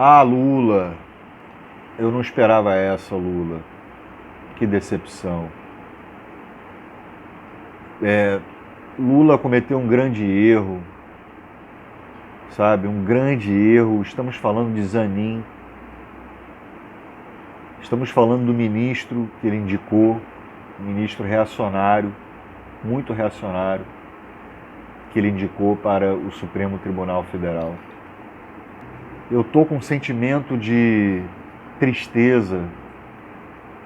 Ah, Lula, eu não esperava essa, Lula. Que decepção. Lula cometeu um grande erro, sabe? Um grande erro. Estamos falando de Zanin. Estamos falando do ministro que ele indicou, um ministro reacionário, muito reacionário, que ele indicou para o Supremo Tribunal Federal. Eu estou com um sentimento de tristeza,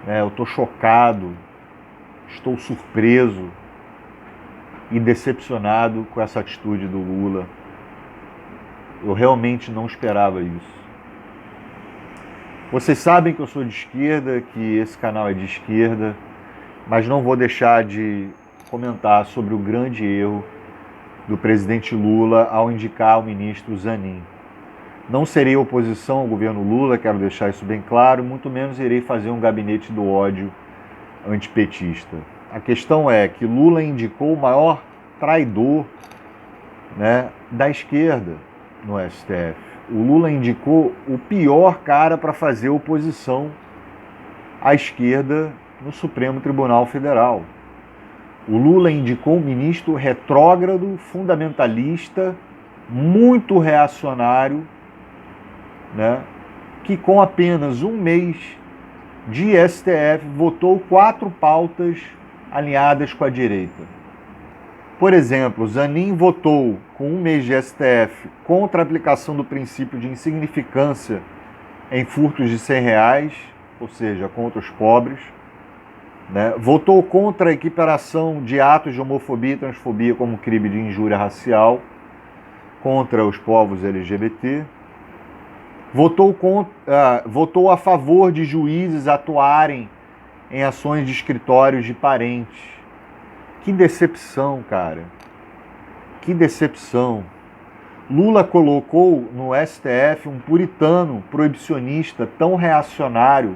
né? Eu estou chocado, estou surpreso e decepcionado com essa atitude do Lula. Eu realmente não esperava isso. Vocês sabem que eu sou de esquerda, que esse canal é de esquerda, mas não vou deixar de comentar sobre o grande erro do presidente Lula ao indicar o ministro Zanin. Não serei oposição ao governo Lula, quero deixar isso bem claro, muito menos irei fazer um gabinete do ódio antipetista. A questão é que Lula indicou o maior traidor, né, da esquerda no STF. O Lula indicou o pior cara para fazer oposição à esquerda no Supremo Tribunal Federal. O Lula indicou um ministro retrógrado, fundamentalista, muito reacionário, né, que com apenas um mês de STF votou 4 pautas alinhadas com a direita. Por exemplo, Zanin votou, com um mês de STF, contra a aplicação do princípio de insignificância em furtos de R$100, ou seja, contra os pobres. Né? Votou contra a equiparação de atos de homofobia e transfobia como crime de injúria racial contra os povos LGBT. Votou a favor de juízes atuarem em ações de escritórios de parentes. Que decepção, cara. Que decepção. Lula colocou no STF um puritano proibicionista tão reacionário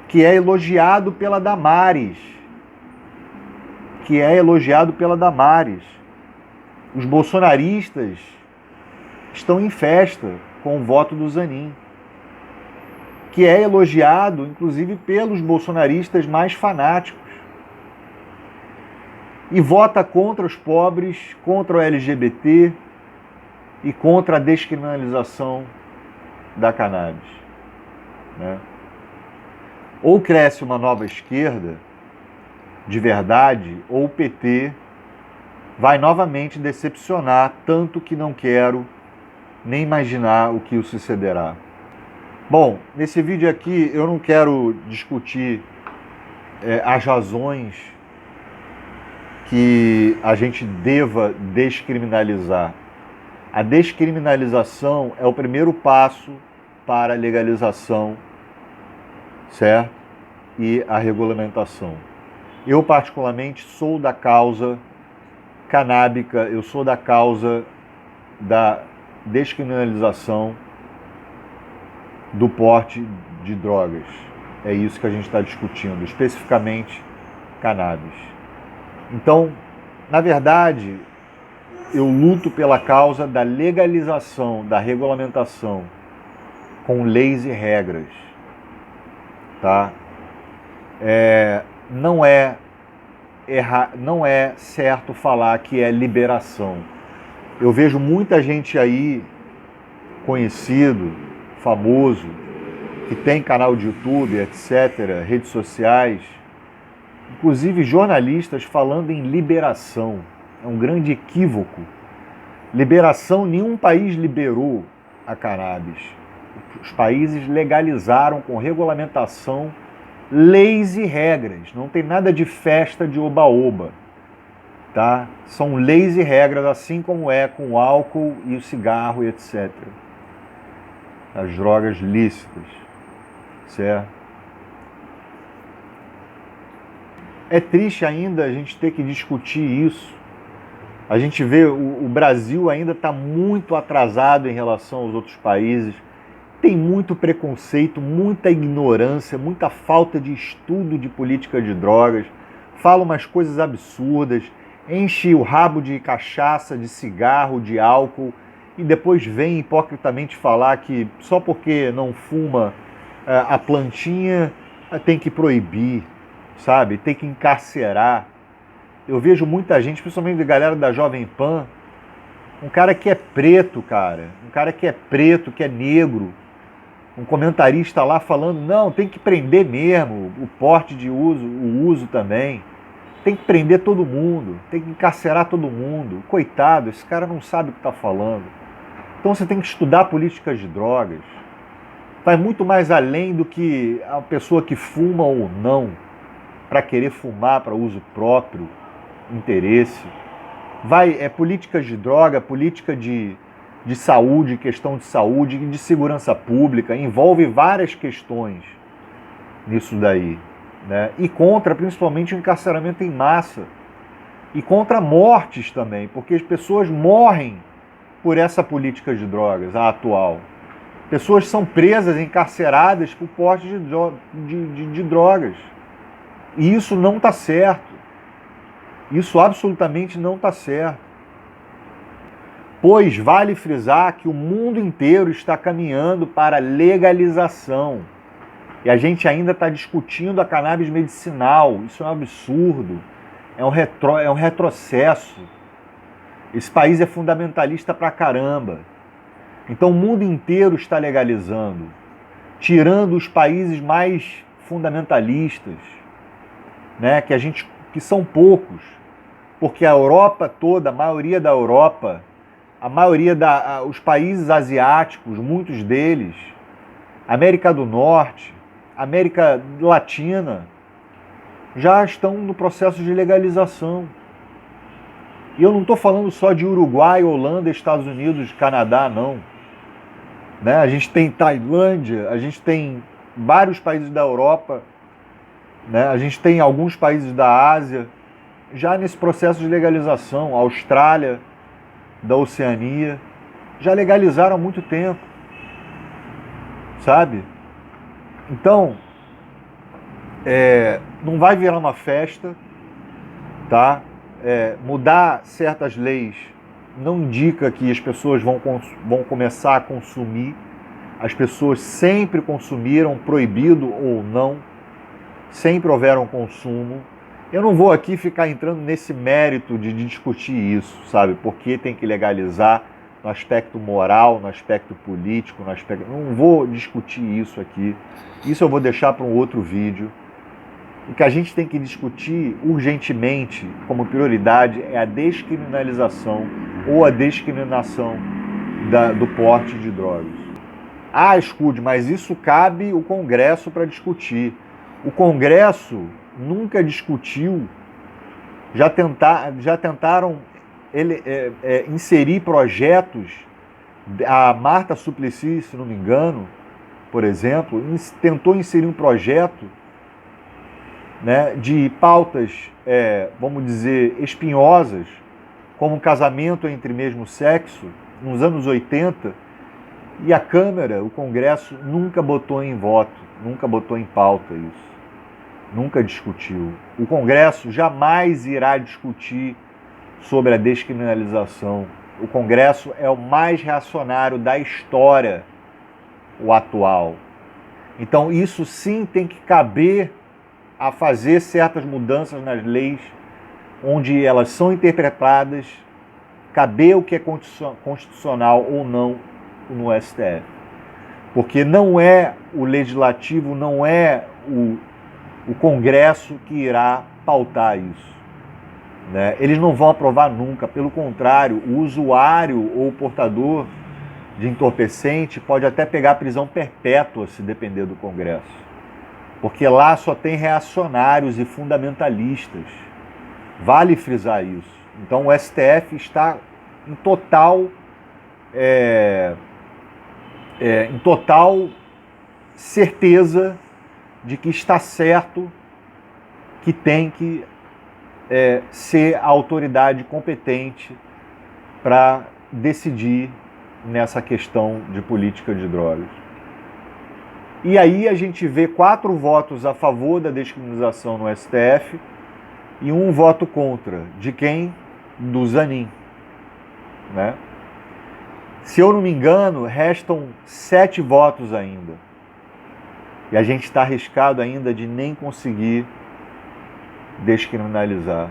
que é elogiado pela Damares. Os bolsonaristas estão em festa com o voto do Zanin, que é elogiado, inclusive, pelos bolsonaristas mais fanáticos. E vota contra os pobres, contra o LGBT e contra a descriminalização da cannabis. Né? Ou cresce uma nova esquerda, de verdade, ou o PT vai novamente decepcionar, tanto que não quero nem imaginar o que o sucederá. Bom, nesse vídeo aqui eu não quero discutir as razões que a gente deva descriminalizar. A descriminalização é o primeiro passo para a legalização, certo? E a regulamentação. Eu, particularmente, sou da causa canábica, eu sou da causa da descriminalização do porte de drogas. É isso que a gente está discutindo, especificamente cannabis. Então, na verdade, eu luto pela causa da legalização, da regulamentação, com leis e regras. Tá? Não é certo falar que é liberação. Eu vejo muita gente aí, conhecido, famoso, que tem canal de YouTube, etc., redes sociais, inclusive jornalistas falando em liberação. É um grande equívoco. Liberação, nenhum país liberou a cannabis. Os países legalizaram com regulamentação, leis e regras. Não tem nada de festa de oba-oba. Tá? São leis e regras, assim como é com o álcool e o cigarro e etc. As drogas lícitas. Certo? É triste ainda a gente ter que discutir isso. A gente vê o Brasil ainda está muito atrasado em relação aos outros países. Tem muito preconceito, muita ignorância, muita falta de estudo de política de drogas. Fala umas coisas absurdas, enche o rabo de cachaça, de cigarro, de álcool e depois vem hipocritamente falar que só porque não fuma a plantinha tem que proibir, sabe? Tem que encarcerar. Eu vejo muita gente, principalmente a galera da Jovem Pan, um cara que é preto, cara, um cara que é preto, que é negro, um comentarista lá falando, não, tem que prender mesmo, o porte de uso, o uso também. Tem que prender todo mundo, tem que encarcerar todo mundo. Coitado, esse cara não sabe o que está falando. Então você tem que estudar políticas de drogas. Vai muito mais além do que a pessoa que fuma ou não, para querer fumar para uso próprio, interesse. É políticas de droga, política de saúde, questão de saúde, de segurança pública, envolve várias questões nisso daí. Né? E contra, principalmente, o encarceramento em massa. E contra mortes também, porque as pessoas morrem por essa política de drogas, a atual. Pessoas são presas, encarceradas por porte de drogas. E isso não está certo. Isso absolutamente não está certo. Pois vale frisar que o mundo inteiro está caminhando para a legalização. E a gente ainda está discutindo a cannabis medicinal. Isso é um absurdo. É um retrocesso. Esse país é fundamentalista pra caramba. Então o mundo inteiro está legalizando, tirando os países mais fundamentalistas, né, que são poucos, porque a Europa toda, a maioria da Europa, os países asiáticos, muitos deles, América do Norte, América Latina, já estão no processo de legalização. E eu não estou falando só de Uruguai, Holanda, Estados Unidos, Canadá, não. Né? A gente tem Tailândia, a gente tem vários países da Europa, né? A gente tem alguns países da Ásia já nesse processo de legalização. A Austrália, da Oceania, já legalizaram há muito tempo, sabe? Então, não vai virar uma festa, tá? Mudar certas leis não indica que as pessoas vão começar a consumir. As pessoas sempre consumiram, proibido ou não, sempre houveram consumo. Eu não vou aqui ficar entrando nesse mérito de discutir isso, sabe? Porque tem que legalizar no aspecto moral, no aspecto político, não vou discutir isso aqui. Isso eu vou deixar para um outro vídeo. O que a gente tem que discutir urgentemente, como prioridade, é a descriminalização ou a discriminação do porte de drogas. Ah, escude, mas isso cabe o Congresso para discutir. O Congresso nunca discutiu, já tentaram inserir projetos, a Marta Suplicy, se não me engano, por exemplo, tentou inserir um projeto, né, de pautas, vamos dizer, espinhosas, como casamento entre mesmo sexo, nos anos 80, e a Câmara, o Congresso, nunca botou em voto, nunca botou em pauta isso, nunca discutiu. O Congresso jamais irá discutir sobre a descriminalização. O Congresso é o mais reacionário da história, o atual. Então isso sim tem que caber a fazer certas mudanças nas leis, onde elas são interpretadas, caber o que é constitucional ou não no STF. Porque não é o legislativo, não é o Congresso que irá pautar isso. Né? Eles não vão aprovar nunca, pelo contrário, o usuário ou o portador de entorpecente pode até pegar prisão perpétua se depender do Congresso. Porque lá só tem reacionários e fundamentalistas. Vale frisar isso. Então o STF está em total certeza de que está certo, que tem que ser a autoridade competente para decidir nessa questão de política de drogas. E aí a gente vê 4 votos a favor da descriminalização no STF e 1 voto contra. De quem? Do Zanin. Né? Se eu não me engano, restam 7 votos ainda. E a gente está arriscado ainda de nem conseguir descriminalizar.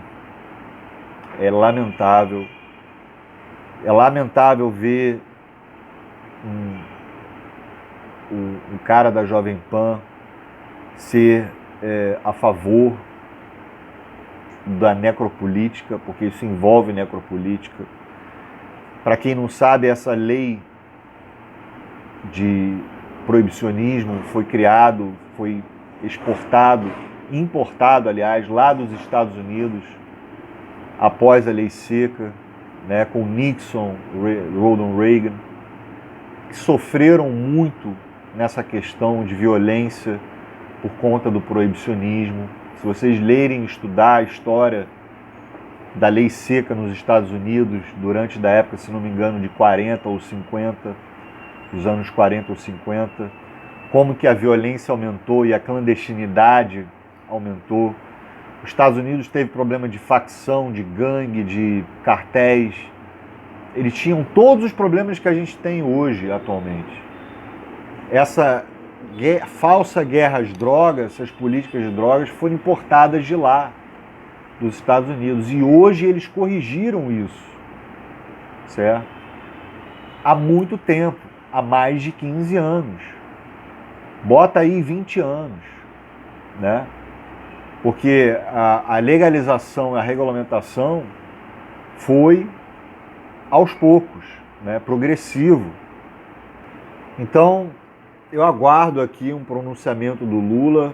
É lamentável. É lamentável ver um cara da Jovem Pan ser a favor da necropolítica, porque isso envolve necropolítica. Para quem não sabe, essa lei de proibicionismo foi importado, aliás, lá dos Estados Unidos, após a Lei Seca, né, com Nixon, Ronald Reagan, que sofreram muito nessa questão de violência por conta do proibicionismo. Se vocês lerem e estudar a história da Lei Seca nos Estados Unidos, durante da época, se não me engano, de 40 ou 50, dos anos 40 ou 50, como que a violência aumentou e a clandestinidade aumentou. Os Estados Unidos teve problema de facção, de gangue, de cartéis. Eles tinham todos os problemas que a gente tem hoje, atualmente. Essa falsa guerra às drogas, essas políticas de drogas, foram importadas de lá, dos Estados Unidos. E hoje eles corrigiram isso, certo? Há muito tempo, há mais de 15 anos. Bota aí 20 anos, né? Porque a legalização, a regulamentação foi aos poucos, né? Progressivo. Então, eu aguardo aqui um pronunciamento do Lula,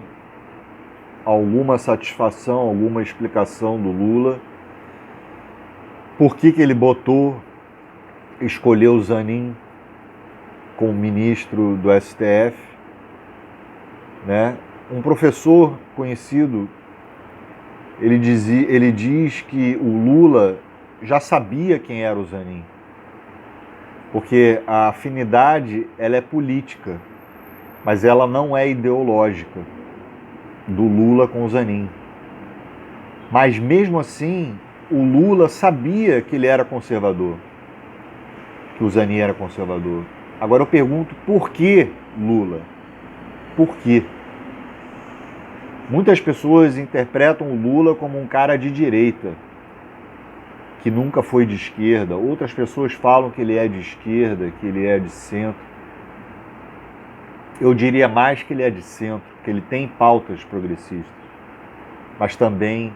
alguma satisfação, alguma explicação do Lula. Por que ele escolheu o Zanin como ministro do STF, né? Um professor conhecido, ele diz que o Lula já sabia quem era o Zanin, porque a afinidade ela é política, mas ela não é ideológica, do Lula com o Zanin. Mas mesmo assim, o Lula sabia que ele era conservador, que o Zanin era conservador. Agora eu pergunto, por que Lula? Por quê? Muitas pessoas interpretam o Lula como um cara de direita, que nunca foi de esquerda. Outras pessoas falam que ele é de esquerda, que ele é de centro. Eu diria mais que ele é de centro, que ele tem pautas progressistas, mas também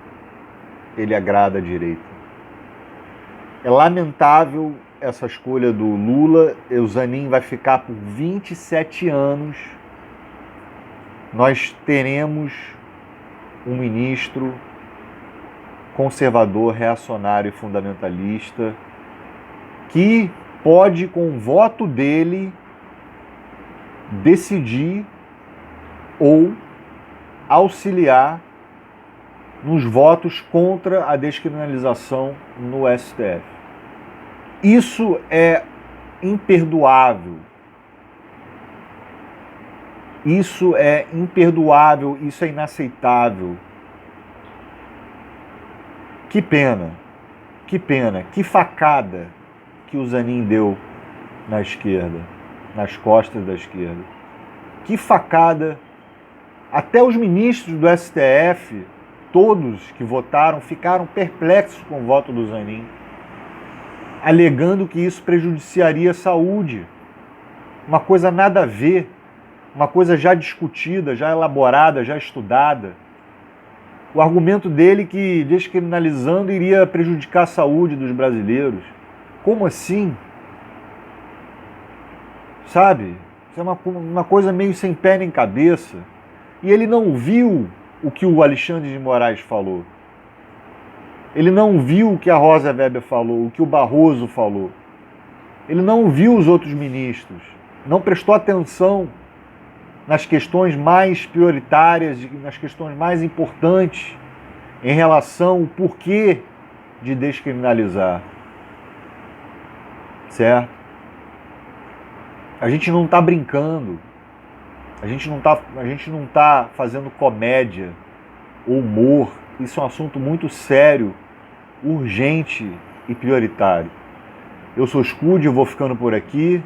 ele agrada a direita. É lamentável essa escolha do Lula. O Zanin vai ficar por 27 anos. Nós teremos um ministro conservador, reacionário e fundamentalista que pode, com o voto dele, decidir ou auxiliar nos votos contra a descriminalização no STF. Isso é imperdoável. Isso é imperdoável, isso é inaceitável. Que pena, que facada que o Zanin deu na esquerda, nas costas da esquerda. Que facada. Até os ministros do STF, todos que votaram, ficaram perplexos com o voto do Zanin, alegando que isso prejudiciaria a saúde. Uma coisa nada a ver, uma coisa já discutida, já elaborada, já estudada. O argumento dele que descriminalizando iria prejudicar a saúde dos brasileiros. Como assim? Sabe? Isso é uma coisa meio sem pé nem cabeça. E ele não viu o que o Alexandre de Moraes falou. Ele não viu o que a Rosa Weber falou, o que o Barroso falou. Ele não viu os outros ministros. Não prestou atenção nas questões mais prioritárias, nas questões mais importantes em relação ao porquê de descriminalizar. Certo? A gente não está brincando, a gente não tá fazendo comédia ou humor. Isso é um assunto muito sério, urgente e prioritário. Eu sou Scud, eu vou ficando por aqui.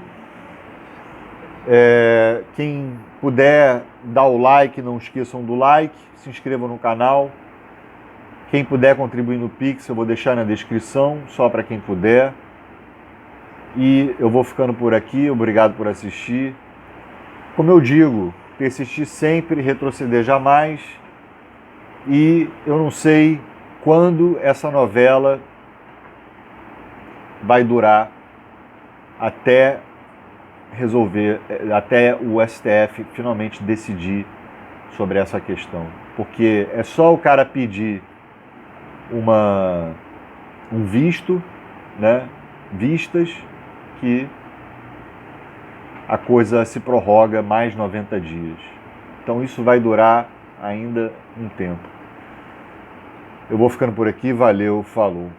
Quem puder dar o like, não esqueçam do like, se inscrevam no canal. Quem puder contribuir no Pix, eu vou deixar na descrição, só para quem puder. E eu vou ficando por aqui, obrigado por assistir. Como eu digo, persistir sempre, retroceder jamais. E eu não sei quando essa novela vai durar até resolver, até o STF finalmente decidir sobre essa questão. Porque é só o cara pedir um visto, né, vistas, que a coisa se prorroga mais 90 dias. Então isso vai durar ainda um tempo. Eu vou ficando por aqui, valeu, falou.